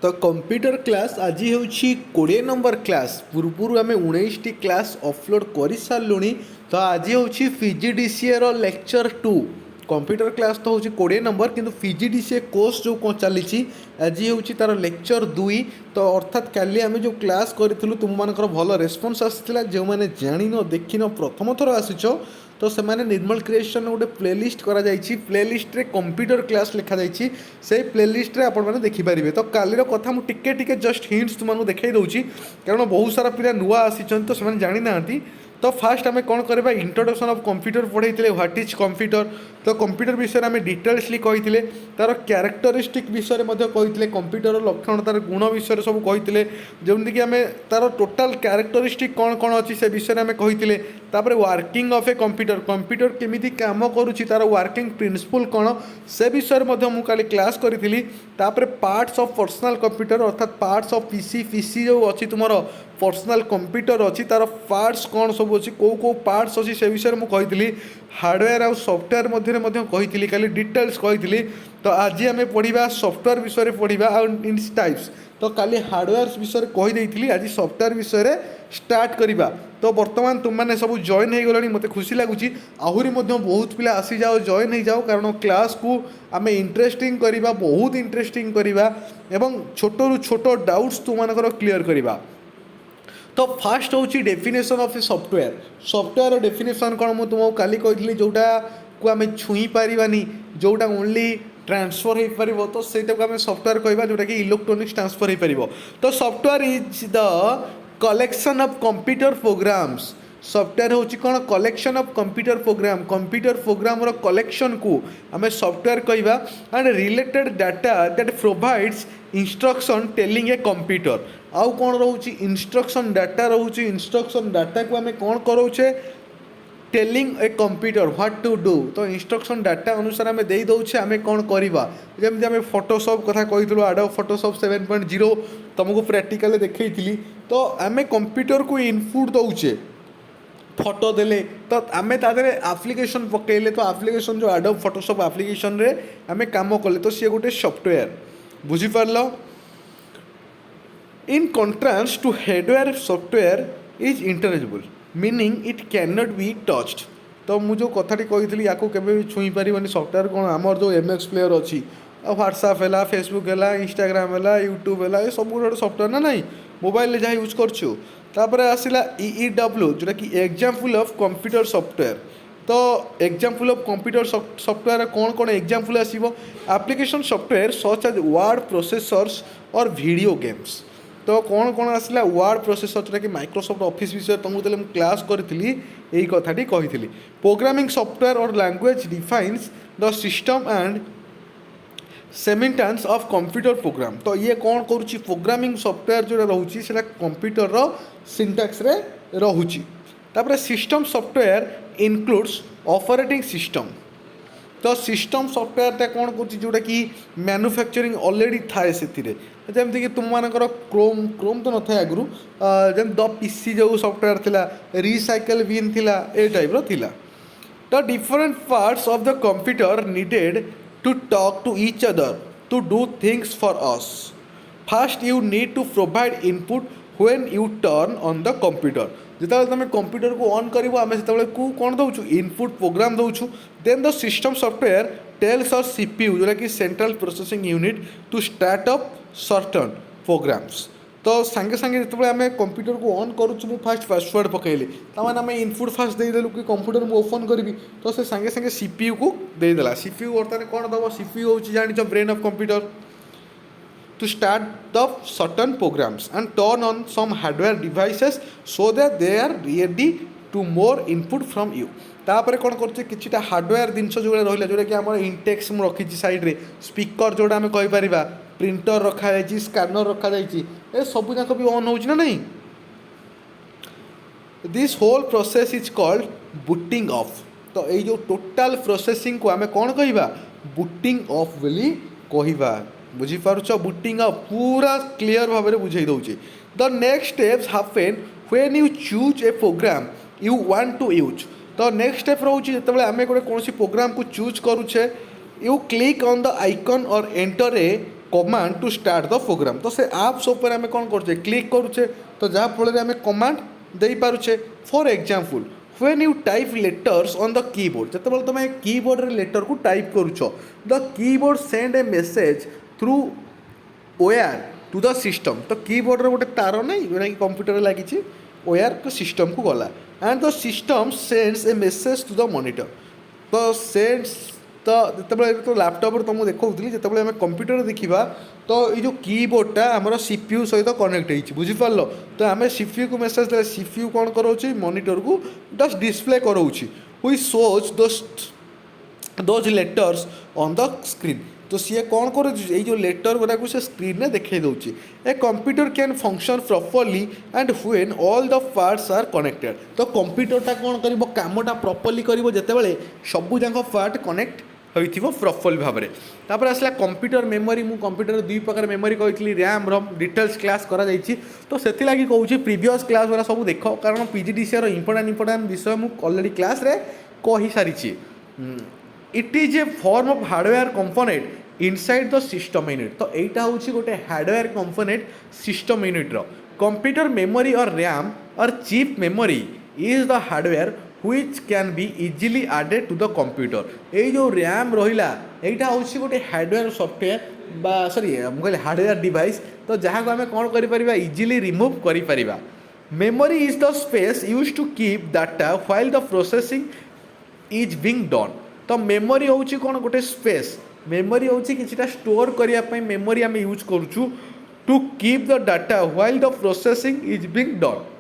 तो computer class आज हूँ 20 नंबर क्लास पूर्व आम 19 क्लास अपलोड कर सारूँ। तो आज हूँ PGDCA रो लेक्चर 2 कंप्यूटर क्लास तो हूँ 20 नंबर किंतु PGDCA कोर्स जो कौन चली आज हूँ तार लेक्चर 2। तो अर्थात काली आम जो क्लास करूँ तुम मान भल रेस्पन्स आसाला जो मैंने जान देखिन प्रथम थर आसीच तो से निर्मल क्रिएशन गोटे प्लेलिस्ट करा प्लेलिस्ट रे कंप्यूटर क्लास लिखा जाइए से प्लेलिस्ट रे आपण देखिपारे। तो कालीर कथा मुझे टिके जस्ट हिंट्स तुमको देखा दूसरी कारण बहुत सारा पिला नुआ आसी तो से जानी ना। तो फास्ट आम कौन करवा इंट्रोडक्शन ऑफ कंप्यूटर पढ़ाई व्हाट इज कंप्यूटर। तो कंप्यूटर विषय में डिटेल्सली कही तार क्यारेक्टरिस्टिक विषय में कही कंप्यूटर लक्षण तार गुण विषय सब कही जमीक आम तार टोटाल क्यारेक्टरिस्टिक कौन कौन अच्छी से विषय में कही working of a computer computer केमी काम करुँची तार वर्किंग प्रिंसिपल कौन से विषय में मुझे क्लास करी। पार्ट्स ऑफ पर्सनल कंप्यूटर अर्थात पार्ट्स ऑफ पीसी जो अच्छी तुम पर्सनल कंप्यूटर अच्छी तार पार्ट्स कौन सब अच्छी कौ पार्ट्स अच्छी से विषय में कही हार्डवेयर आउ सॉफ्टवेयर मध्य कही खाली डिटेल्स कही। तो आज आम पढ़ा सॉफ्टवेयर विषय पढ़ा आउ इन टाइप्स। तो काली हार्डवेयर विषय कहीदे आज सॉफ्टवेयर विषय स्टार्ट करवा। तो बर्तमान तुम मैंने सब जॉइन हो गल मत खुशी लगुच आहरी बहुत पिला आसी जाओ जॉइन हो जाओ कारण क्लास को आम इंटरेस्टिंग करवा बहुत इंटरेस्टिंग करवा एवं छोट रु छोट डाउट्स तुम मानकर क्लीयर करवा। तो फास्ट हूँ definition of a software software definition कौन मुझे तुमको काली कही जोटा को आम छुई पारानी जोटा ओनली ट्रांसफर हो पार तो सहीटा को आम सॉफ्टवेयर कहवा जोटा कि इलेक्ट्रोनिक्स ट्रांसफर हो पार। तो software is the collection of computer programs software हूँ कौन कलेक्शन ऑफ कंप्यूटर प्रोग्राम रो कलेक्शन को आम सॉफ्टवेयर कहवा and related data that provides instruction telling a computer आउ कौन रोचे इंस्ट्रक्शन डाटा रोचे इंस्ट्रक्शन डाटा को आम कौन करोचे telling a computer what to do. तो इंस्ट्रक्शन डाटा अनुसार आम दे दौचे आम कौन करवा जमी आम फोटोशॉप कथा कही एडोब फोटोशॉप 7.0 तुमको प्रैक्टिकल देखी। तो आम कंप्यूटर को इनपुट दौचे फोटो देले तो आम तादे आप्लिकेसन पकड़े तो आप्लिकेसन जो एडोब फोटोशॉप आप्लिकेसन रे आम काम कले तो सी गोटे सॉफ्टवेयर बुझीपार। In contrast to hardware software is intangible meaning it can not be touched. तो मुझे कथाटी कही या केवे छुई पारे सॉफ्टवेयर कौन आमर जो एमएक्स प्लेयर अच्छी व्हाट्सएप है फेसबुक है इंस्टाग्राम है यूट्यूब है ये सब गोटे सॉफ्टवेयर ना नहीं मोबाइल जहाँ यूज कर आसला EEW जोटा कि एग्जाम्पल ऑफ कंप्यूटर सॉफ्टवेयर। तो एग्जाम्पल ऑफ कंप्यूटर सॉफ्टवेयर कौन कौन एग्जाम्पल आसो application software such as word processors और वीडियो गेम्स। तो कौन कौन आसला वर्ड प्रोसेसर जोटा कि माइक्रोसॉफ्ट ऑफिस विषय तुमको मुझे क्लास करी यही कथाटी कही। Programming software or language defines the system and semantics of computer program. तो ये कौन करुच्ची प्रोग्रामिंग सॉफ्टवेयर जोटा रोचे से कंप्यूटर रो सिंटैक्स रे रोचे। तापर system software includes operating system. तो सिस्टम सॉफ्टवेयर कौन कर जोटा कि मैन्युफैक्चरिंग ऑलरेडी थाए से जमीक तुम मानकर क्रोम तो न था आगु जमी द पीसी जो सॉफ्टवेयर थिला रिसाइकल बिन थिला ए टाइप थिला। तो different parts of the computer needed to talk to each other to do things for us. First you need to provide input when you turn on the computer. जितेबाला तुम computer को on कर को कौन दौचु input program दौचु then the system software tells our CPU जोटा कि central processing unit to start up certain programs. तो सांगे सांगे जो आम कंप्यूटर को ऑन करूँ फास्ट पासवर्ड पकईली तमाने आम इनपुट फास्ट देदेलु कि कंप्यूटर मुझे ओपन करी तो से सांगे सांगे CPU को देदेला। CPU बर्तमान कौन दब CPU हूँ जान brain of computer to start the certain programmes and turn on some hardware devices so that they are ready to more input from you. तापर कौन कर हार्डवेयर जिनस जो रहा जोटा कि आम इंटेक्स मुझे रखी साइड्रे स्पीकर जोटा आम कहीपर प्रिंटर रखा जाए स्कैनर रखा जाए सब जाक भी ऑन हो नहीं। This whole process is called booting of. तो ये जो टोटाल प्रोसेसिंग को आम कौन कहवा बुटिंग ऑफ बोली कहवा बुझीपारुच बुटिंग ऑफ पूरा क्लीयर भाव में बुझे दूसरी। The next steps happen when you choose a program you want to use. तो नेक्स्ट स्टेप रोचे जो आम गोटे कौन प्रोग्राम को चूज करुचे you click on the icon or enter a command to start the program. तो से आप्स ऊपर आम कौन करुचे क्लिक करुचे तो जहाँफल आम कमांड दे पारुचे। For example when you type letters on the keyboard जिते तुम कीबोर्ड रे लेटर को टाइप करुच the keyboard send a message through or to the system. तो कीबोर्ड रे गोटे तार नहीं जोटा कि कंप्यूटर लगी ओआर को सिस्टम को गला and the system sends a message to the monitor. तो सेंड्स तो जो लैपटॉप तुमको देखी जो आम कंप्यूटर देखा तो ये जो कीबोर्डटा आमर सीपीयू सहित कनेक्ट हो बुझीपार। तो आम सीपीयू को मेसेज दे सीपीयू कौन कराऊँ मॉनिटर को जस्ट डिस्प्ले कराऊँ हुई shows those letters on the screen. तो सी कौन कर जो लेटर गुड़ा को स्क्रीन में देखे दूसरी। A computer can function properly and when all the parts are connected. तो कंप्यूटरटा कौन कर कामटा प्रॉपर्ली कर जितेबाला सबूक पार्ट कनेक्ट हो प्रॉपर्ली भाव में। तापर आसला कंप्यूटर मेमोरी मु कंप्यूटर दुई प्रकार मेमोरी कही रैम रम डिटेल्स क्लास करा तो से कहूँ प्रीवियस क्लास वाला सब देख कारण पीजीडीसीआर इंपोर्टाट विषय मुझे ऑलरेडी क्लास रे कही सारी। It is a form of hardware component inside the system unit. तो यहाँ हूँ गोटे हार्डवेयर कंपोनेंट सिस्टम यूनिट्र computer memory or RAM or chip memory is the hardware which can be easily added to the computer। ये जो RAM रहा यहाँ हूँ गोटे हार्डवेयर सॉफ्टवेयर बा सॉरी कहले हार्डवेयर डिवाइस तो जहाँ को आम कौन कर इजिली रिमूव कर। Memory is the space use to keep data while the processing is being done. तो मेमोरी हूँ कौन गोटे स्पेस मेमोरी हूँ कि स्टोर करने मेमोरी आम यूज करूँ to keep the data while the processing is being done.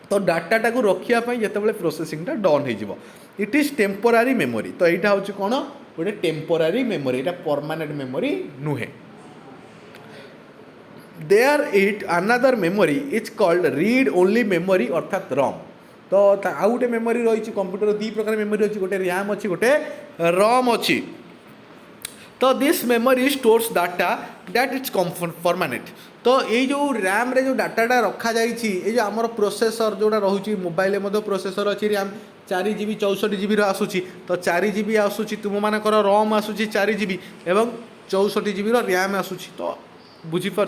तो डाटाटा को रखापी जिते प्रोसेसिंगटा डन हो इट इज टेम्पोरारी मेमोरी। तो यहाँ हूँ कौन गोटे टेम्पोरारी मेमोरी यहाँ परमानेंट मेमोरी नुहे। There it another memory is called read only memory अर्थात रम। तो आउ गोटे मेमोरी रही कंप्यूटर दुई प्रकार मेमोरी अच्छी गोटे रैम अच्छी गोटे रम अच्छी। तो this memory stores data that is permanent. तो ये जो रैम रे जो डाटाटा रखा जाइए जो आमर प्रोसेसर जोड़ा रोचे मोबाइल प्रोसेसर अच्छी रैम 4 GB 64 GB आसूची तो 4 GB आसूची तुम मानकर रम आसूची 4 GB एवं 64 GB रैम आसूची। तो बुझीपार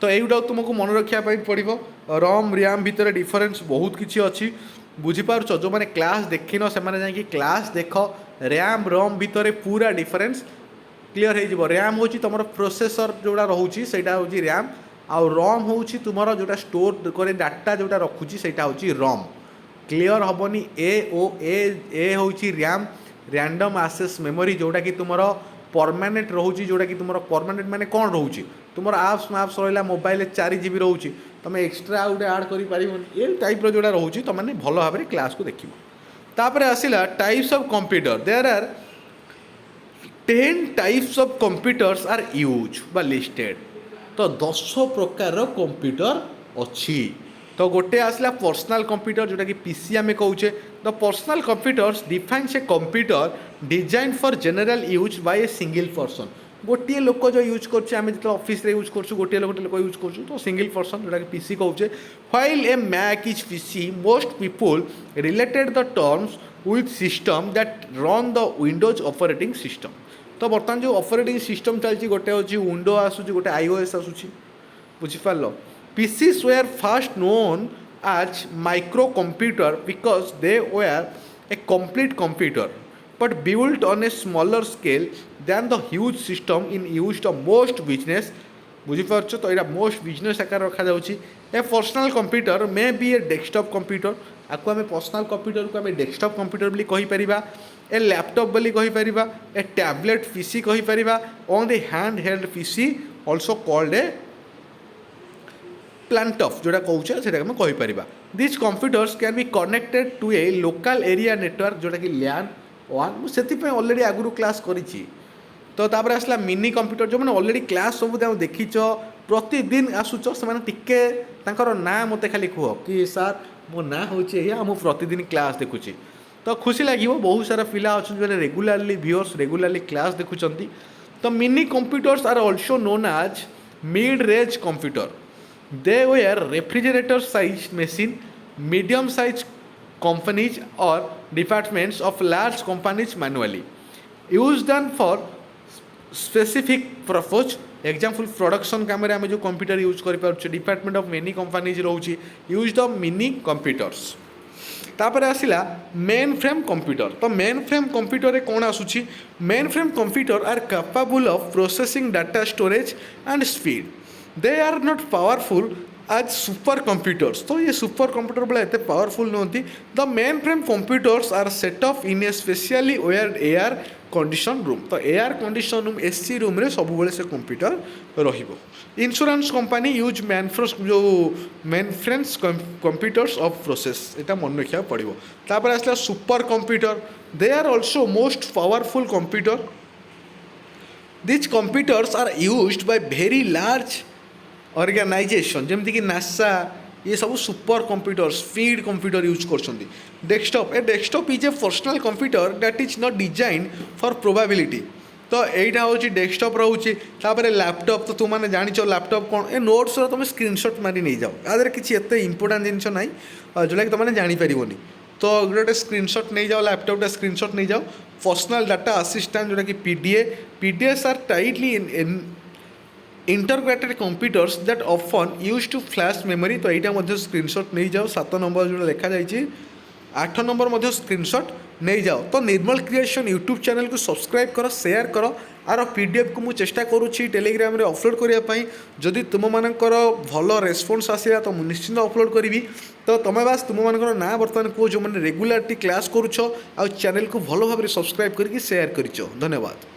तो यहीटा तुमको मन रखापी पड़ो रम रैम भितर डिफरेन्स बहुत किसी अच्छी बुझीपार। जो मैंने क्लास देखिन से मैंने क्लास देख रैम रम भितर पूरा डिफरेन्स क्लीयर हो। रैम हूँ तुम प्रोसेसर जोड़ा रोचे से हूँ रैम आउ रम हूँ तुम जोटा स्टोर करे डाटा जोटा रखुची से हूँ रम। क्लीयर हेनी ए हूँ रैम रैंडम एक्सेस मेमोरी जोटा कि तुम परमानेंट रोचे जोटा कि तुम परमानेंट माने कौन रोचे तुम आप्स मैप्स रहा मोबाइल 4 GB रोचे तुम एक्सट्रा गोटे आड कर ये टाइप जोड़ा रोचे तुम मैंने भल भाव में क्लास को देख। तापर आसला types of computer there are 10 types of computers are use बा लिस्टेड। तो 10 प्रकार कंप्यूटर अच्छी। तो गोटे आसला पर्सनल कंप्यूटर जोटा कि पीसी आम कहे the personal computers defines a computer design for general use by a single person. गोटे लोक जो यूज करें जो ऑफिस यूज कर गोटे लोक यूज कर तो सिंगल पर्सन जोटा कि पीसी कहे while a Mac is PC most people related the terms with system that run the Windows operating system. तो बर्तमान जो ऑपरेटिंग सिस्टम चलती गोटे हूँ विंडो आसूँ गोटे iOS आसूँ बुझीपार। PCs were first known as microcomputer because they were a complete computer but built on a smaller scale than the huge system in used of most business बुझीपार। तो यहाँ most business आकार रखा जाऊँगी। ए personal computer may be A desktop computer आपको आम personal computer को आम desktop computer भी कहीपर ए लैपटॉप बोली कहीपर ए टैबलेट पीसी कहीपर on the hand held PC also called a palmtop जोटा कहे से कहीपर। This computers can be connected to a local area network जोटा कि लैन वन से ऑलरेडी आगुरी क्लास करी। तो तापर आसला मिनी कंप्यूटर जो मैंने ऑलरेडी क्लास सब देखीच प्रतिदिन आसुच से टिके ना मत खाली कह कि सार मो ना हूँ मुझे प्रतिदिन क्लास देखुची। तो खुशी लगे बहुत सारा पिला अच्छा जो रेगुलारली व्यूअर्स रेगुलारली क्लास देखुंत। तो mini computers are also known as mid range computer. They were refrigerator size machine medium size companies or departments of large companies manually use them for specific purpose example production काम आम जो computer use कर department of many companies रोचे use the mini computers तापर आसला main frame computer तो main frame computer रे कौन आसूची main frame computer are capable of processing data storage and speed they are not powerful as super computers तो ये super computer बोला एते पावरफुल नहती the main frame computers are set off in a specially where air condition room तो air condition room AC room रे सब बेले से कंप्यूटर रहिबो इंश्योरेंस कंपनी यूज मेनफ्रेम्स जो मेनफ्रेम्स कंप्यूटर्स ऑफ प्रोसेस एटा मन रखा पड़ो तापर आसला super computer they are also most powerful computer this computers are used by very large organization जमती कि नासा ये सब super computer speed computer use कर desktop a desktop is a personal computer that is not design for probability तो यहाँ हूँ desktop रोचे laptop तो तुमने जान लैपटॉप कौन ए नोट्स तुम स्क्रीनशॉट मारी नहीं जाओ आदि किसी एत इंपोर्टां जिन ना जोटा कि तुमने जापर तो गोटे स्क्रीनशॉट नहीं जाओ लैपटॉप स्क्रीनशॉट नहीं जाओ पर्सनल डाटा असिस्टेंट जोटा कि PDAs are tightly integrated computers that often use to flash memory तो यहाँ स्क्रीनशॉट नहीं जाओ 7 नंबर जो लिखा जाइए 8 नंबर स्क्रीनशॉट नहीं जाओ तो निर्मल क्रिएशन यूट्यूब चैनल को सब्सक्राइब करो शेयर करो आर पीडीएफ को मुझे चेष्टा करुँची टेलीग्राम रे अपलोड करने जदि तुम मानकर भल रेस्पॉन्स आसला तो मुझे निश्चिंत अपलोड करी तो तुम बास तुम मानकर ना बर्तमान कह जो मैंने रेगुलारिटी क्लास करुच आ चैनल को भल भाव सब्सक्राइब करके शेयर कर धन्यवाद।